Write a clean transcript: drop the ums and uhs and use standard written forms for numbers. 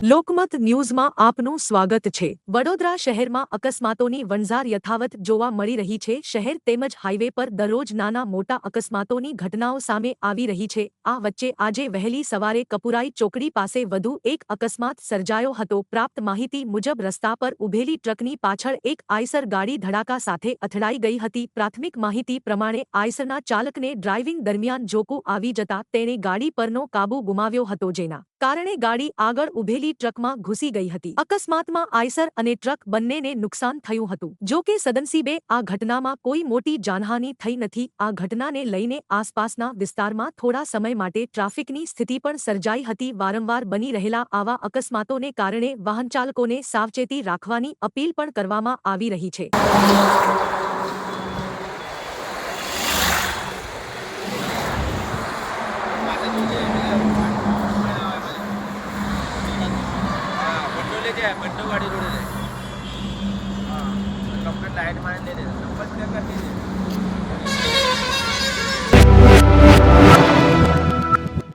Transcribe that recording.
લોકમત ન્યૂઝમાં આપનું સ્વાગત છે। વડોદરા શહેરમાં અકસ્માતોની વણઝાર યથાવત જોવા મળી રહી છે। શહેર તેમજ હાઈવે પર દરરોજ નાના મોટા અકસ્માતોની ઘટનાઓ સામે આવી રહી છે। આ વચ્ચે આજે વહેલી સવારે કપુરાઈ ચોકડી પાસે વધુ એક અકસ્માત સર્જાયો હતો। પ્રાપ્ત માહિતી મુજબ રસ્તા પર ઊભેલી ટ્રકની પાછળ એક આઈસર ગાડી ધડાકા સાથે અથડાઈ ગઈ હતી। પ્રાથમિક માહિતી પ્રમાણે આઈસરના ચાલકને ડ્રાઇવિંગ દરમિયાન જોકું આવી જતા તેણે ગાડી પરનો કાબુ ગુમાવ્યો હતો, જેના કારણે ગાડી આગળ ઊભેલી ટ્રકમાં ઘૂસી ગઈ હતી। અકસ્માતમાં આઈસર અને ટ્રક બંનેને નુકસાન થયું હતું। જો કે સદનસીબે આ ઘટનામાં કોઈ મોટી જાનહાનિ થઈ નથી। આ ઘટનાને લઈને આસપાસના વિસ્તારમાં થોડા સમય માટે ટ્રાફિકની સ્થિતિ પણ સર્જાઈ હતી। વારંવાર બની રહેલા આવા અકસ્માતોને કારણે વાહનચાલકોને સાવચેતી રાખવાની અપીલ પણ કરવામાં આવી રહી છે। बंडो गाड़ी रोड है। कंप्लीट लाइट मार दे रहे हैं। नंबर चेक कर दीजिए।